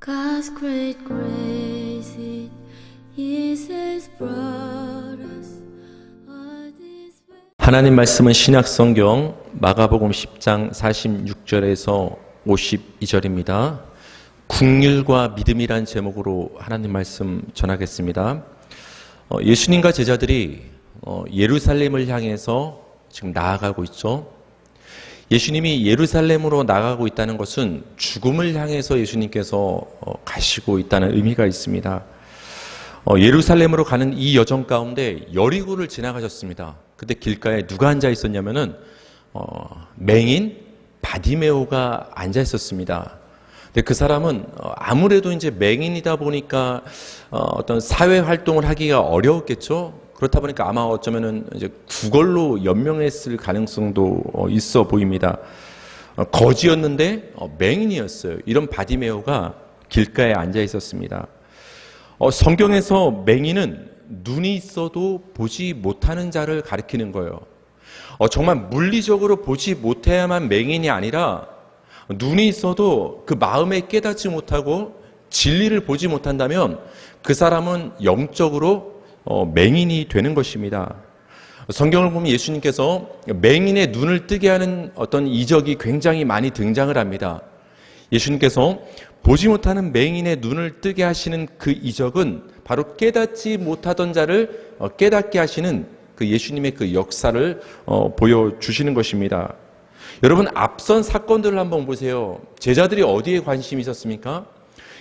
God's great grace it is has brought us all this way. 하나님 말씀은 신약성경 마가복음 10장 46절에서 52절입니다. 긍휼과 믿음이란 제목으로 하나님 말씀 전하겠습니다. 예수님과 제자들이 예루살렘을 향해서 지금 나아가고 있죠. 예수님이 예루살렘으로 나가고 있다는 것은 죽음을 향해서 예수님께서 가시고 있다는 의미가 있습니다. 예루살렘으로 가는 이 여정 가운데 여리고를 지나가셨습니다. 그때 길가에 누가 앉아 있었냐면은 맹인 바디메오가 앉아 있었습니다. 근데 그 사람은 아무래도 이제 맹인이다 보니까 어떤 사회 활동을 하기가 어려웠겠죠. 그렇다 보니까 아마 어쩌면은 이제 구걸로 연명했을 가능성도 있어 보입니다. 거지였는데 맹인이었어요. 이런 바디메오가 길가에 앉아 있었습니다. 성경에서 맹인은 눈이 있어도 보지 못하는 자를 가리키는 거예요. 정말 물리적으로 보지 못해야만 맹인이 아니라 눈이 있어도 그 마음에 깨닫지 못하고 진리를 보지 못한다면 그 사람은 영적으로 맹인이 되는 것입니다. 성경을 보면 예수님께서 맹인의 눈을 뜨게 하는 어떤 이적이 굉장히 많이 등장을 합니다. 예수님께서 보지 못하는 맹인의 눈을 뜨게 하시는 그 이적은 바로 깨닫지 못하던 자를 깨닫게 하시는 그 예수님의 그 역사를 보여주시는 것입니다. 여러분, 앞선 사건들을 한번 보세요. 제자들이 어디에 관심이 있었습니까?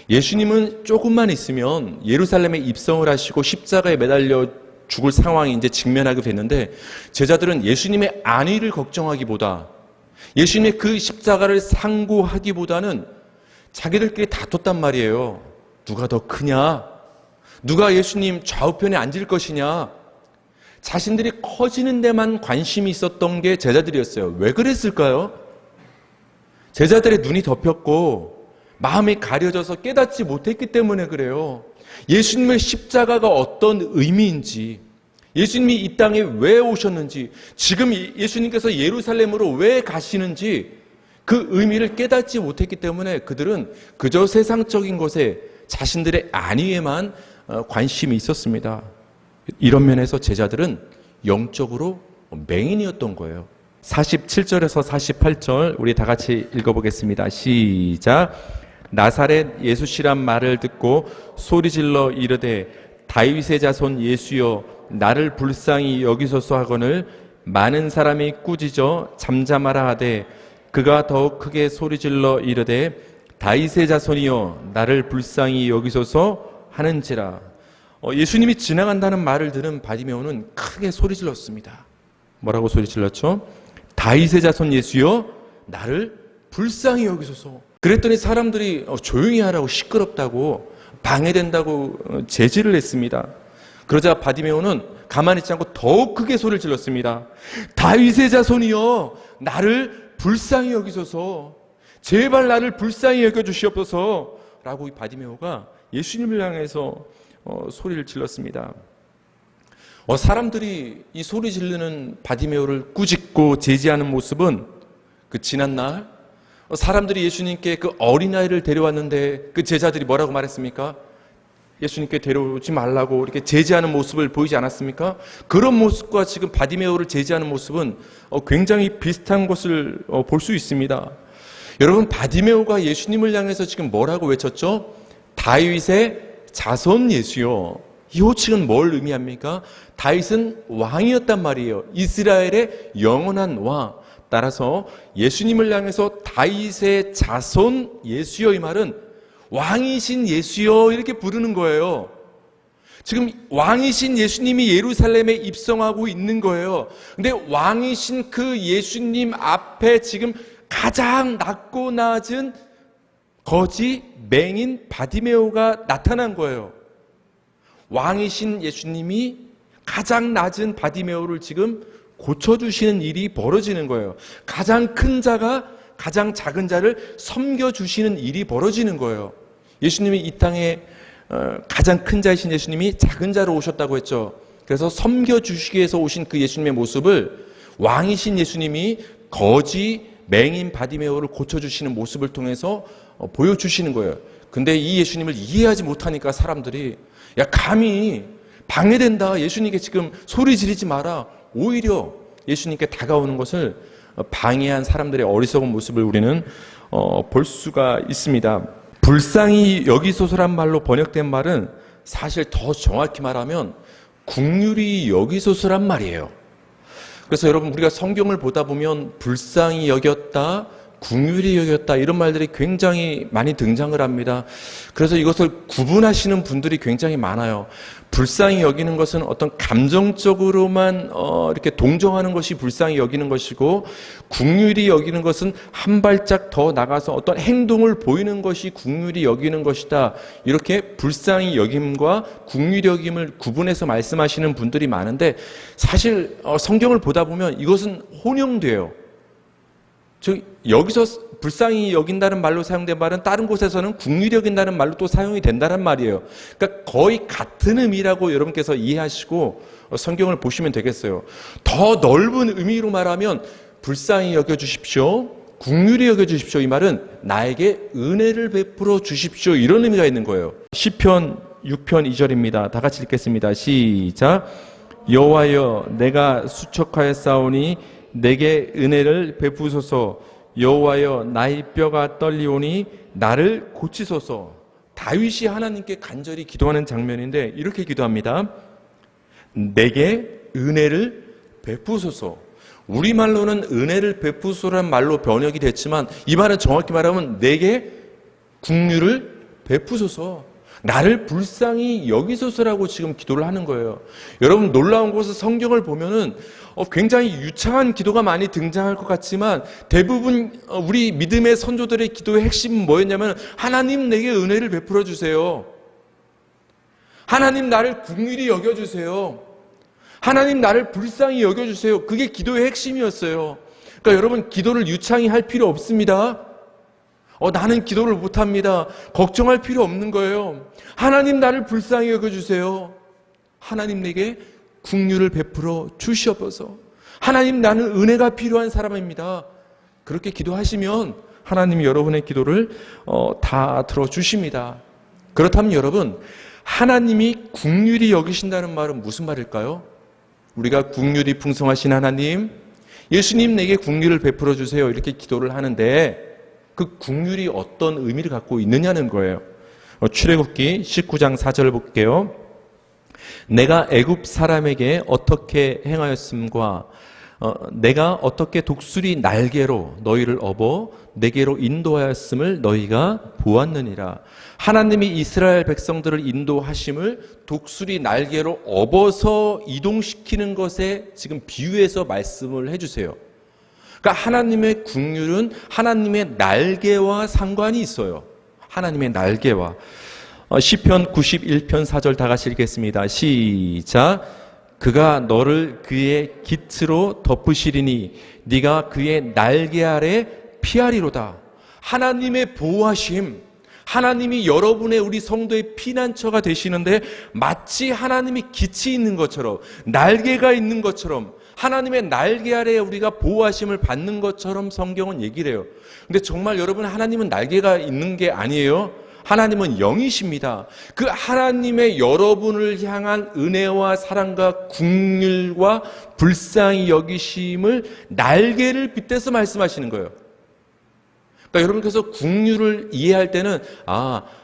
예수님은 조금만 있으면 예루살렘에 입성을 하시고 십자가에 매달려 죽을 상황이 이제 직면하게 됐는데, 제자들은 예수님의 안위를 걱정하기보다 예수님의 그 십자가를 상고하기보다는 자기들끼리 다퉜단 말이에요. 누가 더 크냐? 누가 예수님 좌우편에 앉을 것이냐? 자신들이 커지는 데만 관심이 있었던 게 제자들이었어요. 왜 그랬을까요? 제자들의 눈이 덮였고 마음이 가려져서 깨닫지 못했기 때문에 그래요. 예수님의 십자가가 어떤 의미인지, 예수님이 이 땅에 왜 오셨는지, 지금 예수님께서 예루살렘으로 왜 가시는지 그 의미를 깨닫지 못했기 때문에 그들은 그저 세상적인 것에 자신들의 안위에만 관심이 있었습니다. 이런 면에서 제자들은 영적으로 맹인이었던 거예요. 47절에서 48절 우리 다 같이 읽어보겠습니다. 시작. 나사렛 예수시란 말을 듣고 소리질러 이르되 다윗의 자손 예수여 나를 불쌍히 여기소서 하거늘 많은 사람이 꾸짖어 잠잠하라 하되 그가 더욱 크게 소리질러 이르되 다윗의 자손이여 나를 불쌍히 여기소서 하는지라. 예수님이 지나간다는 말을 들은 바디메오는 크게 소리질렀습니다. 뭐라고 소리질렀죠? 다윗의 자손 예수여 나를 불쌍히 여기소서. 그랬더니 사람들이 조용히 하라고, 시끄럽다고, 방해된다고 제지를 했습니다. 그러자 바디메오는 가만히 있지 않고 더욱 크게 소리를 질렀습니다. 다윗의 자손이여 나를 불쌍히 여기소서, 제발 나를 불쌍히 여겨주시옵소서 라고 이 바디메오가 예수님을 향해서 소리를 질렀습니다. 사람들이 이 소리 지르는 바디메오를 꾸짖고 제지하는 모습은 그 지난날 사람들이 예수님께 그 어린아이를 데려왔는데 그 제자들이 뭐라고 말했습니까? 예수님께 데려오지 말라고 이렇게 제지하는 모습을 보이지 않았습니까? 그런 모습과 지금 바디메오를 제지하는 모습은 굉장히 비슷한 것을 볼 수 있습니다. 여러분, 바디메오가 예수님을 향해서 지금 뭐라고 외쳤죠? 다윗의 자손 예수요. 이 호칭은 뭘 의미합니까? 다윗은 왕이었단 말이에요. 이스라엘의 영원한 왕. 따라서 예수님을 향해서 다윗의 자손 예수여, 이 말은 왕이신 예수여 이렇게 부르는 거예요. 지금 왕이신 예수님이 예루살렘에 입성하고 있는 거예요. 근데 왕이신 그 예수님 앞에 지금 가장 낮고 낮은 거지 맹인 바디메오가 나타난 거예요. 왕이신 예수님이 가장 낮은 바디메오를 지금 고쳐주시는 일이 벌어지는 거예요. 가장 큰 자가 가장 작은 자를 섬겨주시는 일이 벌어지는 거예요. 예수님이 이 땅에 가장 큰 자이신 예수님이 작은 자로 오셨다고 했죠. 그래서 섬겨주시기 위해서 오신 그 예수님의 모습을 왕이신 예수님이 거지 맹인 바디메오를 고쳐주시는 모습을 통해서 보여주시는 거예요. 근데 이 예수님을 이해하지 못하니까 사람들이 야 감히 방해된다. 예수님께 지금 소리 지르지 마라. 오히려 예수님께 다가오는 것을 방해한 사람들의 어리석은 모습을 우리는 볼 수가 있습니다. 불쌍히 여기소서란 말로 번역된 말은 사실 더 정확히 말하면 긍휼히 여기소서란 말이에요. 그래서 여러분 우리가 성경을 보다 보면 불쌍히 여겼다, 긍휼히 여겼다 이런 말들이 굉장히 많이 등장을 합니다. 그래서 이것을 구분하시는 분들이 굉장히 많아요. 불쌍히 여기는 것은 어떤 감정적으로만 이렇게 동정하는 것이 불쌍히 여기는 것이고, 긍휼히 여기는 것은 한 발짝 더 나가서 어떤 행동을 보이는 것이 긍휼히 여기는 것이다. 이렇게 불쌍히 여김과 긍휼히 여김을 구분해서 말씀하시는 분들이 많은데, 사실 성경을 보다 보면 이것은 혼용돼요. 즉 여기서 불쌍히 여긴다는 말로 사용된 말은 다른 곳에서는 긍휼히 여긴다는 말로 또 사용이 된다는 말이에요. 그러니까 거의 같은 의미라고 여러분께서 이해하시고 성경을 보시면 되겠어요. 더 넓은 의미로 말하면 불쌍히 여겨주십시오, 긍휼히 여겨주십시오, 이 말은 나에게 은혜를 베풀어 주십시오, 이런 의미가 있는 거예요. 시편 6편 2절입니다. 다 같이 읽겠습니다. 시작. 여호와여 내가 수척하였사오니 내게 은혜를 베푸소서. 여호와여 나의 뼈가 떨리오니 나를 고치소서. 다윗이 하나님께 간절히 기도하는 장면인데 이렇게 기도합니다. 내게 은혜를 베푸소서. 우리말로는 은혜를 베푸소라는 말로 번역이 됐지만 이 말은 정확히 말하면 내게 긍휼을 베푸소서, 나를 불쌍히 여기소서라고 지금 기도를 하는 거예요. 여러분 놀라운 것은 성경을 보면은 굉장히 유창한 기도가 많이 등장할 것 같지만 대부분 우리 믿음의 선조들의 기도의 핵심은 뭐였냐면 하나님 내게 은혜를 베풀어 주세요. 하나님 나를 긍휼히 여겨주세요. 하나님 나를 불쌍히 여겨주세요. 그게 기도의 핵심이었어요. 그러니까 여러분 기도를 유창히 할 필요 없습니다. 나는 기도를 못합니다. 걱정할 필요 없는 거예요. 하나님 나를 불쌍히 여겨주세요. 하나님 내게 긍휼을 베풀어 주시옵소서. 하나님 나는 은혜가 필요한 사람입니다. 그렇게 기도하시면 하나님이 여러분의 기도를 다 들어주십니다. 그렇다면 여러분, 하나님이 긍휼히 여기신다는 말은 무슨 말일까요? 우리가 긍휼이 풍성하신 하나님, 예수님 내게 긍휼을 베풀어 주세요, 이렇게 기도를 하는데 그 긍휼이 어떤 의미를 갖고 있느냐는 거예요. 출애굽기 19장 4절 볼게요. 내가 애굽 사람에게 어떻게 행하였음과 내가 어떻게 독수리 날개로 너희를 업어 내게로 인도하였음을 너희가 보았느니라. 하나님이 이스라엘 백성들을 인도하심을 독수리 날개로 업어서 이동시키는 것에 지금 비유해서 말씀을 해주세요. 그러니까 하나님의 긍휼은 하나님의 날개와 상관이 있어요. 하나님의 날개와. 시편 91편 4절 다 같이 읽겠습니다. 시작. 그가 너를 그의 깃으로 덮으시리니 네가 그의 날개 아래 피하리로다. 하나님의 보호하심, 하나님이 여러분의 우리 성도의 피난처가 되시는데 마치 하나님이 깃이 있는 것처럼, 날개가 있는 것처럼, 하나님의 날개 아래에 우리가 보호하심을 받는 것처럼 성경은 얘기를 해요. 근데 정말 여러분, 하나님은 날개가 있는 게 아니에요. 하나님은 영이십니다. 그 하나님의 여러분을 향한 은혜와 사랑과 긍휼과 불쌍히 여기심을 날개를 빗대서 말씀하시는 거예요. 그러니까 여러분께서 긍휼을 이해할 때는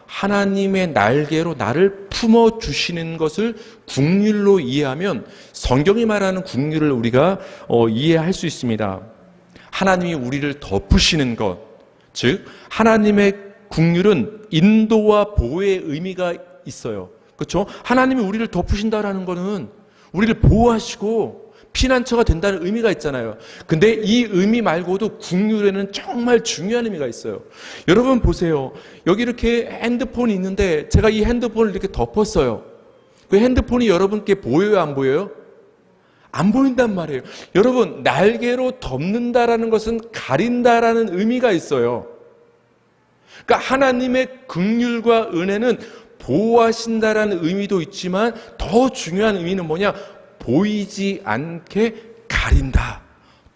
하나님의 날개로 나를 품어주시는 것을 긍휼로 이해하면 성경이 말하는 긍휼을 우리가 이해할 수 있습니다. 하나님이 우리를 덮으시는 것, 즉 하나님의 긍휼은 인도와 보호의 의미가 있어요. 그렇죠? 하나님이 우리를 덮으신다라는 것은 우리를 보호하시고 피난처가 된다는 의미가 있잖아요. 근데 이 의미 말고도 긍휼에는 정말 중요한 의미가 있어요. 여러분 보세요. 여기 이렇게 핸드폰이 있는데 제가 이 핸드폰을 이렇게 덮었어요. 그 핸드폰이 여러분께 보여요, 안 보여요? 안 보인단 말이에요. 여러분, 날개로 덮는다라는 것은 가린다라는 의미가 있어요. 그러니까 하나님의 긍휼과 은혜는 보호하신다라는 의미도 있지만 더 중요한 의미는 뭐냐? 보이지 않게 가린다,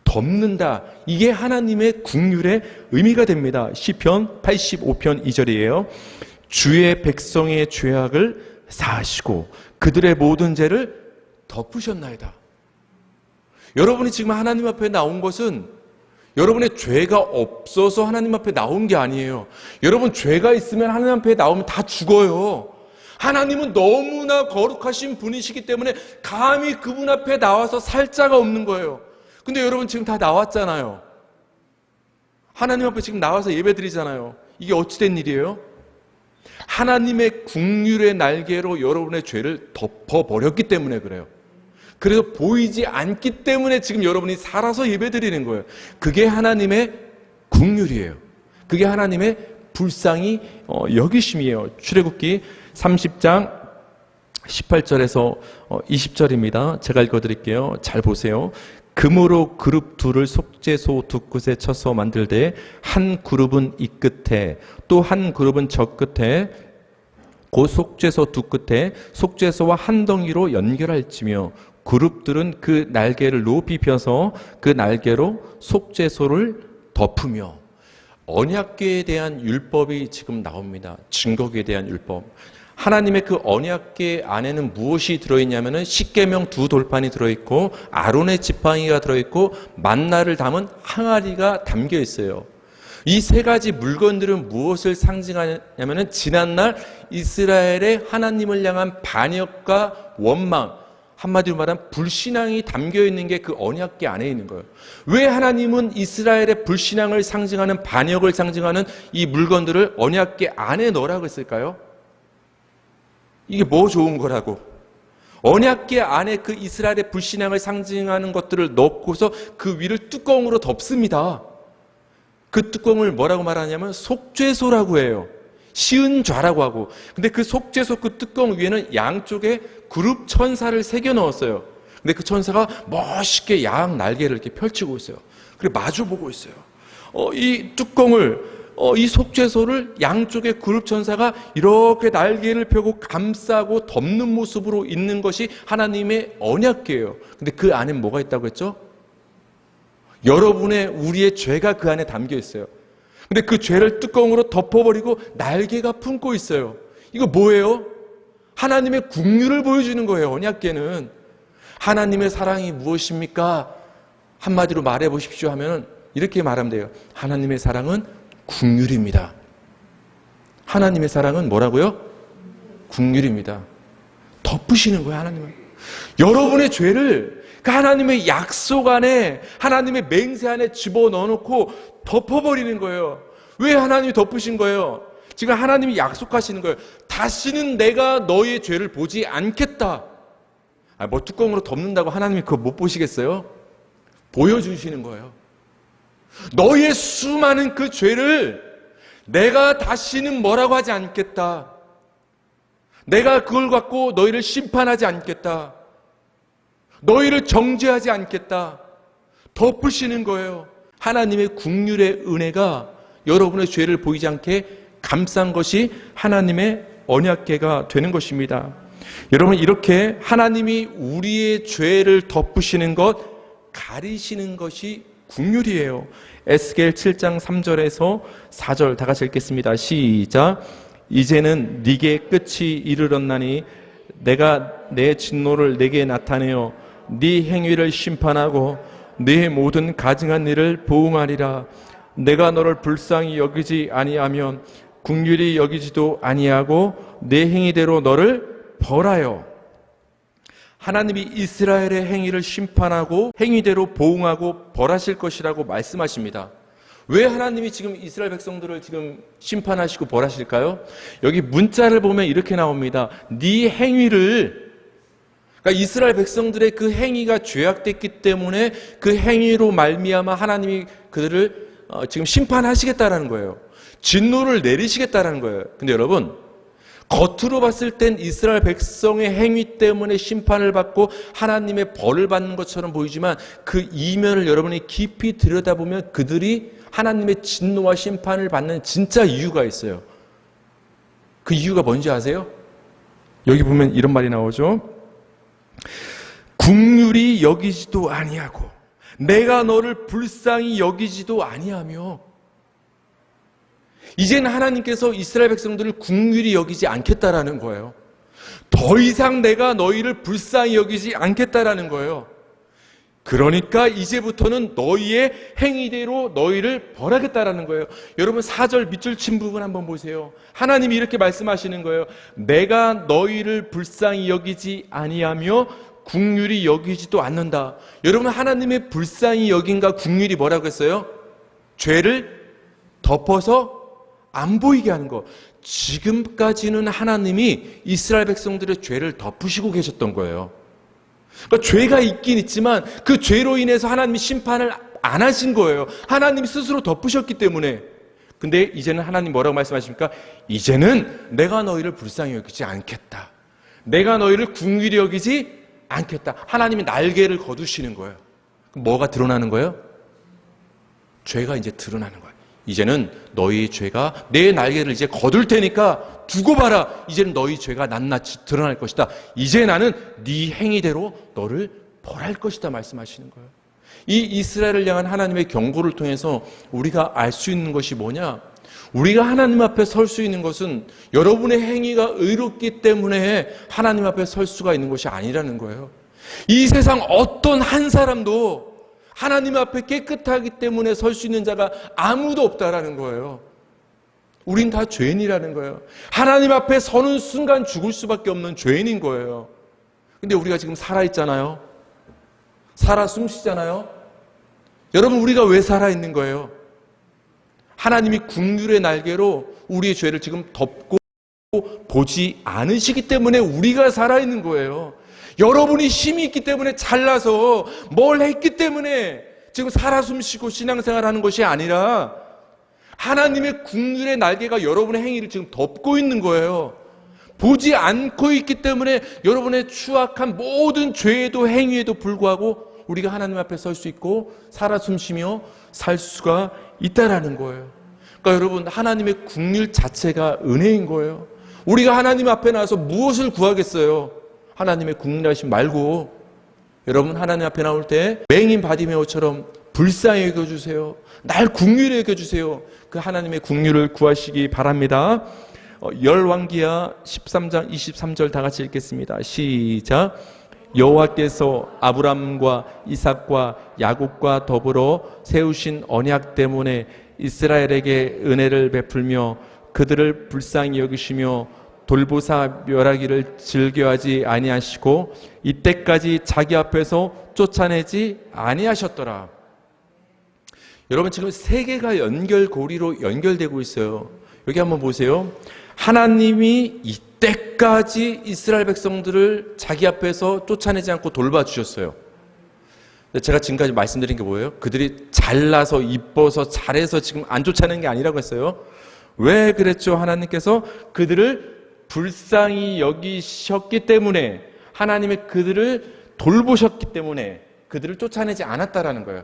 덮는다. 이게 하나님의 긍휼의 의미가 됩니다. 시편 85편 2절이에요. 주의 백성의 죄악을 사하시고 그들의 모든 죄를 덮으셨나이다. 여러분이 지금 하나님 앞에 나온 것은 여러분의 죄가 없어서 하나님 앞에 나온 게 아니에요. 여러분 죄가 있으면 하나님 앞에 나오면 다 죽어요. 하나님은 너무나 거룩하신 분이시기 때문에 감히 그분 앞에 나와서 살 자가 없는 거예요. 근데 여러분 지금 다 나왔잖아요. 하나님 앞에 지금 나와서 예배드리잖아요. 이게 어찌된 일이에요? 하나님의 긍휼의 날개로 여러분의 죄를 덮어버렸기 때문에 그래요. 그래서 보이지 않기 때문에 지금 여러분이 살아서 예배드리는 거예요. 그게 하나님의 긍휼이에요. 그게 하나님의 불쌍히 여기심이에요. 출애굽기 30장 18절에서 20절입니다. 제가 읽어드릴게요. 잘 보세요. 금으로 그룹 둘을 속죄소 두 끝에 쳐서 만들되 한 그룹은 이 끝에 또 한 그룹은 저 끝에 그 속죄소 두 끝에 속죄소와 한 덩이로 연결할지며 그룹들은 그 날개를 높이 펴서 그 날개로 속죄소를 덮으며. 언약궤에 대한 율법이 지금 나옵니다. 증거궤에 대한 율법. 하나님의 그 언약궤 안에는 무엇이 들어있냐면은 십계명 두 돌판이 들어있고 아론의 지팡이가 들어있고 만나를 담은 항아리가 담겨 있어요. 이 세 가지 물건들은 무엇을 상징하냐면은 지난날 이스라엘의 하나님을 향한 반역과 원망, 한마디로 말하면 불신앙이 담겨 있는 게 그 언약궤 안에 있는 거예요. 왜 하나님은 이스라엘의 불신앙을 상징하는, 반역을 상징하는 이 물건들을 언약궤 안에 넣으라고 했을까요? 이게 뭐 좋은 거라고? 언약궤 안에 그 이스라엘의 불신앙을 상징하는 것들을 넣고서 그 위를 뚜껑으로 덮습니다. 그 뚜껑을 뭐라고 말하냐면 속죄소라고 해요. 시은좌라고 하고. 근데 그 속죄소 그 뚜껑 위에는 양쪽에 그룹 천사를 새겨 넣었어요. 근데 그 천사가 멋있게 양 날개를 이렇게 펼치고 있어요. 그리고 마주 보고 있어요. 이 뚜껑을 이 속죄소를 양쪽에 그룹 천사가 이렇게 날개를 펴고 감싸고 덮는 모습으로 있는 것이 하나님의 언약궤예요. 근데 그 안에 뭐가 있다고 했죠? 여러분의, 우리의 죄가 그 안에 담겨 있어요. 근데 그 죄를 뚜껑으로 덮어버리고 날개가 품고 있어요. 이거 뭐예요? 하나님의 긍휼을 보여주는 거예요. 언약궤는. 하나님의 사랑이 무엇입니까? 한마디로 말해 보십시오 하면 이렇게 말하면 돼요. 하나님의 사랑은 긍휼입니다. 하나님의 사랑은 뭐라고요? 긍휼입니다. 덮으시는 거예요, 하나님은. 여러분의 죄를 그 하나님의 약속 안에, 하나님의 맹세 안에 집어넣어놓고 덮어버리는 거예요. 왜 하나님이 덮으신 거예요? 지금 하나님이 약속하시는 거예요. 다시는 내가 너의 죄를 보지 않겠다. 뭐 뚜껑으로 덮는다고 하나님이 그거 못 보시겠어요? 보여주시는 거예요. 너의 수많은 그 죄를 내가 다시는 뭐라고 하지 않겠다. 내가 그걸 갖고 너희를 심판하지 않겠다. 너희를 정죄하지 않겠다. 덮으시는 거예요. 하나님의 긍휼의 은혜가 여러분의 죄를 보이지 않게 감싼 것이 하나님의 언약궤가 되는 것입니다. 여러분, 이렇게 하나님이 우리의 죄를 덮으시는 것, 가리시는 것이 긍휼이에요. 에스겔 7장 3절에서 4절 다 같이 읽겠습니다. 시작. 이제는 네게 끝이 이르렀나니 내가 내 진노를 네게 나타내어 네 행위를 심판하고 네 모든 가증한 일을 보응하리라. 내가 너를 불쌍히 여기지 아니하면 긍휼히 여기지도 아니하고 내 행위대로 너를 벌하여. 하나님이 이스라엘의 행위를 심판하고 행위대로 보응하고 벌하실 것이라고 말씀하십니다. 왜 하나님이 지금 이스라엘 백성들을 지금 심판하시고 벌하실까요? 여기 문자를 보면 이렇게 나옵니다. 네 행위를, 그러니까 이스라엘 백성들의 그 행위가 죄악됐기 때문에 그 행위로 말미암아 하나님이 그들을 지금 심판하시겠다라는 거예요. 진노를 내리시겠다라는 거예요. 근데 여러분, 겉으로 봤을 땐 이스라엘 백성의 행위 때문에 심판을 받고 하나님의 벌을 받는 것처럼 보이지만 그 이면을 여러분이 깊이 들여다보면 그들이 하나님의 진노와 심판을 받는 진짜 이유가 있어요. 그 이유가 뭔지 아세요? 여기 보면 이런 말이 나오죠. 긍휼히 여기지도 아니하고 내가 너를 불쌍히 여기지도 아니하며. 이제는 하나님께서 이스라엘 백성들을 긍휼히 여기지 않겠다라는 거예요. 더 이상 내가 너희를 불쌍히 여기지 않겠다라는 거예요. 그러니까 이제부터는 너희의 행위대로 너희를 벌하겠다라는 거예요. 여러분 4절 밑줄 친 부분 한번 보세요. 하나님이 이렇게 말씀하시는 거예요. 내가 너희를 불쌍히 여기지 아니하며 긍휼히 여기지도 않는다. 여러분 하나님의 불쌍히 여김과 긍휼이 뭐라고 했어요? 죄를 덮어서 안 보이게 하는 거. 지금까지는 하나님이 이스라엘 백성들의 죄를 덮으시고 계셨던 거예요. 그러니까 죄가 있긴 있지만 그 죄로 인해서 하나님이 심판을 안 하신 거예요. 하나님이 스스로 덮으셨기 때문에. 근데 이제는 하나님 뭐라고 말씀하십니까? 이제는 내가 너희를 불쌍히 여기지 않겠다. 내가 너희를 긍휼히 여기지 않겠다. 하나님이 날개를 거두시는 거예요. 그럼 뭐가 드러나는 거예요? 죄가 이제 드러나는 거예요. 이제는 너희 죄가 내 날개를 이제 거둘 테니까 두고 봐라. 이제는 너희 죄가 낱낱이 드러날 것이다. 이제 나는 네 행위대로 너를 벌할 것이다 말씀하시는 거예요. 이 이스라엘을 향한 하나님의 경고를 통해서 우리가 알 수 있는 것이 뭐냐? 우리가 하나님 앞에 설 수 있는 것은 여러분의 행위가 의롭기 때문에 하나님 앞에 설 수가 있는 것이 아니라는 거예요. 이 세상 어떤 한 사람도 하나님 앞에 깨끗하기 때문에 설 수 있는 자가 아무도 없다라는 거예요. 우린 다 죄인이라는 거예요. 하나님 앞에 서는 순간 죽을 수밖에 없는 죄인인 거예요. 근데 우리가 지금 살아있잖아요. 살아 숨쉬잖아요. 여러분 우리가 왜 살아있는 거예요? 하나님이 긍휼의 날개로 우리의 죄를 지금 덮고 보지 않으시기 때문에 우리가 살아있는 거예요. 여러분이 힘이 있기 때문에 잘나서 뭘 했기 때문에 지금 살아 숨쉬고 신앙생활하는 것이 아니라 하나님의 긍휼의 날개가 여러분의 행위를 지금 덮고 있는 거예요. 보지 않고 있기 때문에 여러분의 추악한 모든 죄에도 행위에도 불구하고 우리가 하나님 앞에 설 수 있고 살아 숨쉬며 살 수가 있다라는 거예요. 그러니까 여러분 하나님의 긍휼 자체가 은혜인 거예요. 우리가 하나님 앞에 나와서 무엇을 구하겠어요? 하나님의 긍휼하심 말고 여러분 하나님 앞에 나올 때 맹인 바디메오처럼 불쌍히 여겨주세요. 날 긍휼히 여겨주세요. 그 하나님의 긍휼을 구하시기 바랍니다. 열왕기하 13장 23절 다 같이 읽겠습니다. 시작. 여호와께서 아브람과 이삭과 야곱과 더불어 세우신 언약 때문에 이스라엘에게 은혜를 베풀며 그들을 불쌍히 여기시며 돌보사 멸하기를 즐겨하지 아니하시고 이때까지 자기 앞에서 쫓아내지 아니하셨더라. 여러분 지금 세 개가 연결고리로 연결되고 있어요. 여기 한번 보세요. 하나님이 이때까지 이스라엘 백성들을 자기 앞에서 쫓아내지 않고 돌봐주셨어요. 제가 지금까지 말씀드린 게 뭐예요? 그들이 잘나서 이뻐서 잘해서 지금 안 쫓아내는 게 아니라고 했어요. 왜 그랬죠? 하나님께서 그들을 불쌍히 여기셨기 때문에 하나님의 그들을 돌보셨기 때문에 그들을 쫓아내지 않았다라는 거예요.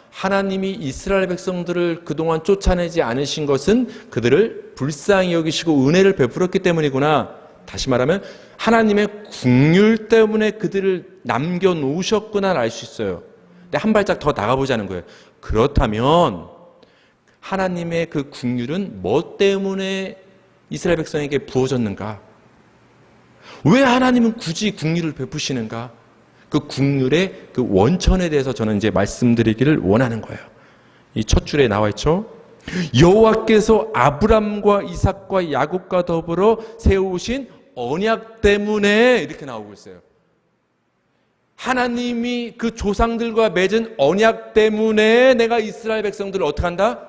하나님이 이스라엘 백성들을 그동안 쫓아내지 않으신 것은 그들을 불쌍히 여기시고 은혜를 베풀었기 때문이구나. 다시 말하면 하나님의 긍휼 때문에 그들을 남겨놓으셨구나 알 수 있어요. 근데 한 발짝 더 나가보자는 거예요. 그렇다면 하나님의 그 긍휼은 뭐 때문에 이스라엘 백성에게 부어졌는가? 왜 하나님은 굳이 긍휼을 베푸시는가? 그 긍휼의 그 원천에 대해서 저는 이제 말씀드리기를 원하는 거예요. 이 첫 줄에 나와 있죠. 여호와께서 아브람과 이삭과 야곱과 더불어 세우신 언약 때문에 이렇게 나오고 있어요. 하나님이 그 조상들과 맺은 언약 때문에 내가 이스라엘 백성들을 어떻게 한다?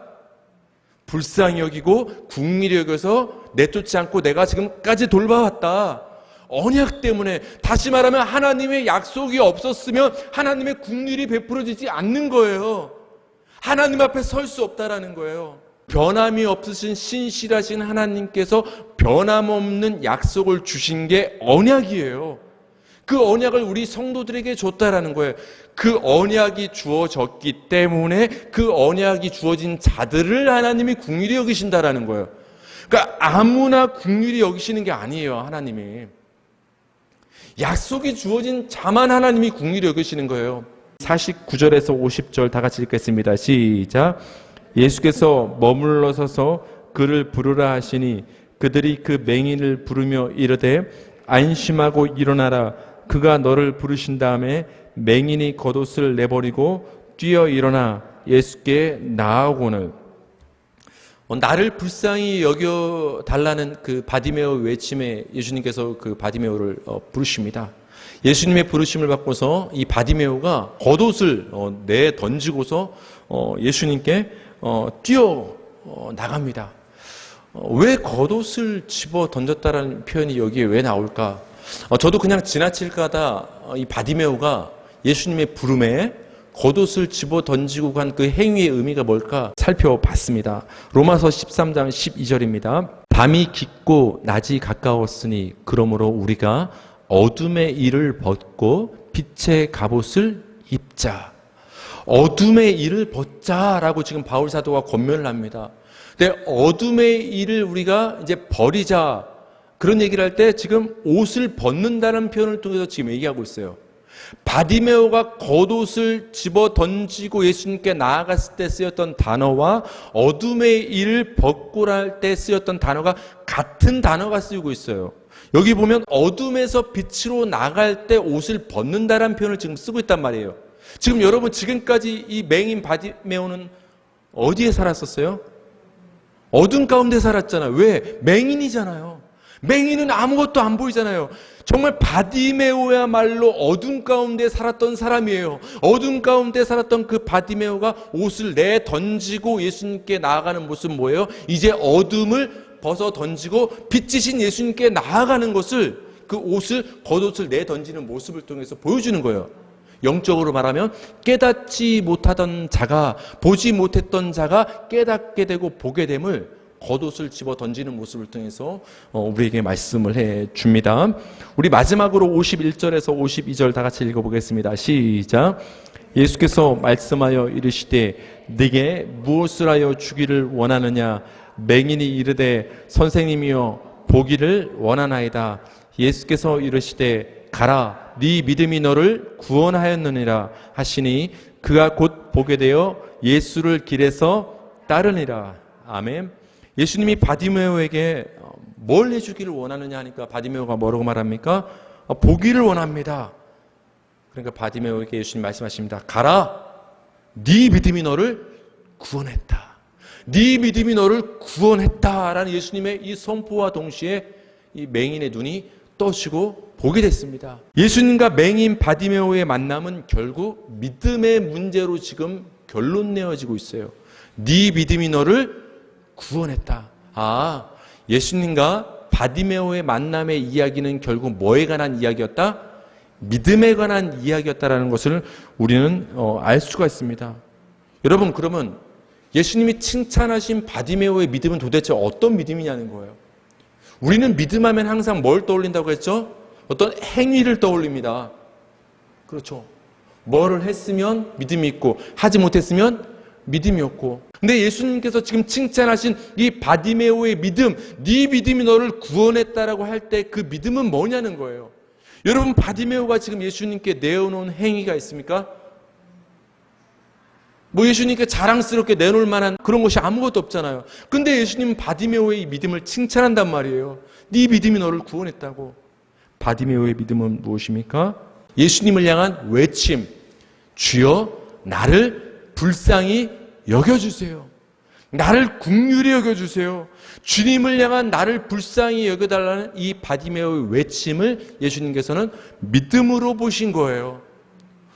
불쌍히 여기고 긍휼히 여겨서 내쫓지 않고 내가 지금까지 돌봐왔다. 언약 때문에. 다시 말하면 하나님의 약속이 없었으면 하나님의 긍휼이 베풀어지지 않는 거예요. 하나님 앞에 설 수 없다라는 거예요. 변함이 없으신 신실하신 하나님께서 변함없는 약속을 주신 게 언약이에요. 그 언약을 우리 성도들에게 줬다라는 거예요. 그 언약이 주어졌기 때문에 그 언약이 주어진 자들을 하나님이 긍휼히 여기신다라는 거예요. 그러니까 아무나 긍휼히 여기시는 게 아니에요. 하나님이 약속이 주어진 자만 하나님이 긍휼히 여기시는 거예요. 49절에서 50절 다 같이 읽겠습니다. 시작. 예수께서 머물러 서서 그를 부르라 하시니 그들이 그 맹인을 부르며 이르되 안심하고 일어나라. 그가 너를 부르신 다음에 맹인이 겉옷을 내버리고 뛰어 일어나 예수께 나아오거늘. 나를 불쌍히 여겨 달라는 그 바디메오 외침에 예수님께서 그 바디메오를 부르십니다. 예수님의 부르심을 받고서 이 바디메오가 겉옷을 내 던지고서 예수님께 뛰어 나갑니다. 왜 겉옷을 집어 던졌다라는 표현이 여기에 왜 나올까? 저도 그냥 지나칠까다 이 바디메오가 예수님의 부름에 겉옷을 집어 던지고 간 그 행위의 의미가 뭘까 살펴봤습니다. 로마서 13장 12절입니다. 밤이 깊고 낮이 가까웠으니 그러므로 우리가 어둠의 일을 벗고 빛의 갑옷을 입자. 어둠의 일을 벗자라고 지금 바울 사도가 권면을 합니다. 근데 어둠의 일을 우리가 이제 버리자 그런 얘기를 할 때 지금 옷을 벗는다는 표현을 통해서 지금 얘기하고 있어요. 바디메오가 겉옷을 집어 던지고 예수님께 나아갔을 때 쓰였던 단어와 어둠의 일을 벗고라 할 때 쓰였던 단어가 같은 단어가 쓰이고 있어요. 여기 보면 어둠에서 빛으로 나갈 때 옷을 벗는다라는 표현을 지금 쓰고 있단 말이에요. 지금 여러분 지금까지 이 맹인 바디메오는 어디에 살았었어요? 어둠 가운데 살았잖아요. 왜? 맹인이잖아요. 맹인은 아무것도 안 보이잖아요. 정말 바디메오야말로 어둠 가운데 살았던 사람이에요. 어둠 가운데 살았던 그 바디메오가 옷을 내 던지고 예수님께 나아가는 모습은 뭐예요? 이제 어둠을 벗어 던지고 빛이신 예수님께 나아가는 것을, 그 옷을, 겉옷을 내 던지는 모습을 통해서 보여주는 거예요. 영적으로 말하면 깨닫지 못하던 자가, 보지 못했던 자가 깨닫게 되고 보게 됨을 겉옷을 집어 던지는 모습을 통해서 우리에게 말씀을 해 줍니다. 우리 마지막으로 51절에서 52절 다 같이 읽어보겠습니다. 시작. 예수께서 말씀하여 이르시되 네게 무엇을 하여 주기를 원하느냐? 맹인이 이르되 선생님이여 보기를 원하나이다. 예수께서 이르시되 가라, 네 믿음이 너를 구원하였느니라 하시니 그가 곧 보게 되어 예수를 길에서 따르니라. 아멘. 예수님이 바디메오에게 뭘 해주기를 원하느냐 하니까 바디메오가 뭐라고 말합니까? 보기를 원합니다. 그러니까 바디메오에게 예수님 말씀하십니다. 가라, 네 믿음이 너를 구원했다. 네 믿음이 너를 구원했다라는 예수님의 이 선포와 동시에 이 맹인의 눈이 떠지고 보게 됐습니다. 예수님과 맹인 바디메오의 만남은 결국 믿음의 문제로 지금 결론 내어지고 있어요. 네 믿음이 너를 구원했다. 예수님과 바디메오의 만남의 이야기는 결국 뭐에 관한 이야기였다? 믿음에 관한 이야기였다라는 것을 우리는 알 수가 있습니다. 여러분, 그러면 예수님이 칭찬하신 바디메오의 믿음은 도대체 어떤 믿음이냐는 거예요. 우리는 믿음하면 항상 뭘 떠올린다고 했죠? 어떤 행위를 떠올립니다. 그렇죠. 뭐를 했으면 믿음이 있고 하지 못했으면 믿음이 없고. 근데 예수님께서 지금 칭찬하신 이 바디메오의 믿음, 네 믿음이 너를 구원했다라고 할 때 그 믿음은 뭐냐는 거예요. 여러분, 바디메오가 지금 예수님께 내어놓은 행위가 있습니까? 뭐 예수님께 자랑스럽게 내놓을 만한 그런 것이 아무것도 없잖아요. 근데 예수님은 바디메오의 이 믿음을 칭찬한단 말이에요. 네 믿음이 너를 구원했다고. 바디메오의 믿음은 무엇입니까? 예수님을 향한 외침. 주여 나를 불쌍히 여겨주세요. 나를 긍휼히 여겨주세요. 주님을 향한 나를 불쌍히 여겨달라는 이 바디메오의 외침을 예수님께서는 믿음으로 보신 거예요.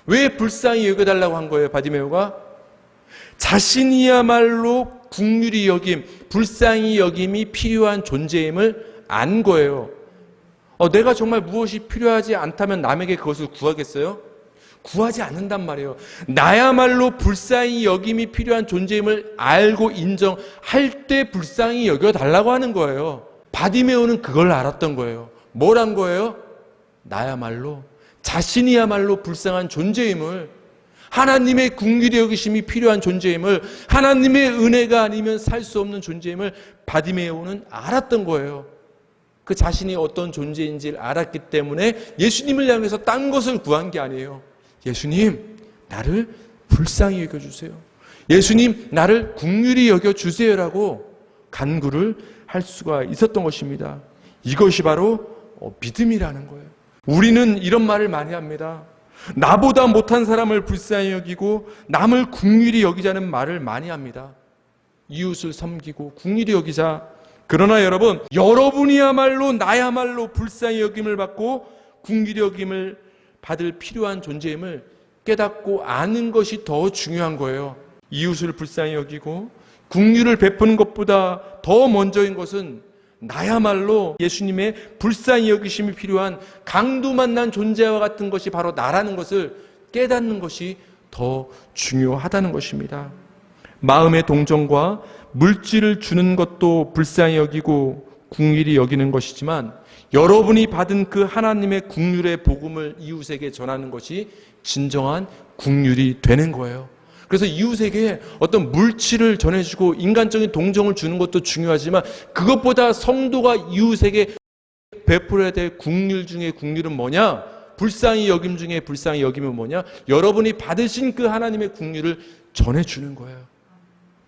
왜 불쌍히 여겨달라고 한 거예요, 바디메오가? 자신이야말로 긍휼히 여김, 불쌍히 여김이 필요한 존재임을 안 거예요. 내가 정말 무엇이 필요하지 않다면 남에게 그것을 구하겠어요? 구하지 않는단 말이에요. 나야말로 불쌍히 여김이 필요한 존재임을 알고 인정할 때 불쌍히 여겨달라고 하는 거예요. 바디메오는 그걸 알았던 거예요. 뭘 한 거예요? 나야말로, 자신이야말로 불쌍한 존재임을, 하나님의 긍휼히 여기심이 필요한 존재임을, 하나님의 은혜가 아니면 살 수 없는 존재임을 바디메오는 알았던 거예요. 그 자신이 어떤 존재인지를 알았기 때문에 예수님을 향해서 딴 것을 구한 게 아니에요. 예수님, 나를 불쌍히 여겨주세요. 예수님 나를 긍휼히 여겨 주세요라고 간구를 할 수가 있었던 것입니다. 이것이 바로 믿음이라는 거예요. 우리는 이런 말을 많이 합니다. 나보다 못한 사람을 불쌍히 여기고 남을 긍휼히 여기자는 말을 많이 합니다. 이웃을 섬기고 긍휼히 여기자. 그러나 여러분, 여러분이야말로 나야말로 불쌍히 여김을 받고 긍휼히 여김을 받을 필요한 존재임을 깨닫고 아는 것이 더 중요한 거예요. 이웃을 불쌍히 여기고 긍휼을 베푸는 것보다 더 먼저인 것은 나야말로 예수님의 불쌍히 여기심이 필요한 강도 만난 존재와 같은 것이 바로 나라는 것을 깨닫는 것이 더 중요하다는 것입니다. 마음의 동정과 물질을 주는 것도 불쌍히 여기고 긍휼히 여기는 것이지만 여러분이 받은 그 하나님의 긍휼의 복음을 이웃에게 전하는 것이 진정한 긍휼이 되는 거예요. 그래서 이웃에게 어떤 물질을 전해주고 인간적인 동정을 주는 것도 중요하지만 그것보다 성도가 이웃에게 베풀어야 될 긍휼 중에 긍휼은 뭐냐? 불쌍히 여김 중에 불쌍히 여김은 뭐냐? 여러분이 받으신 그 하나님의 긍휼을 전해주는 거예요.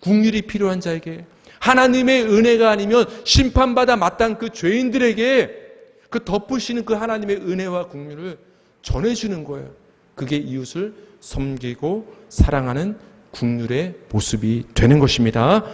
긍휼이 필요한 자에게, 하나님의 은혜가 아니면 심판받아 마땅한 그 죄인들에게 그 덮으시는 그 하나님의 은혜와 긍휼을 전해주는 거예요. 그게 이웃을 섬기고 사랑하는 긍휼의 모습이 되는 것입니다.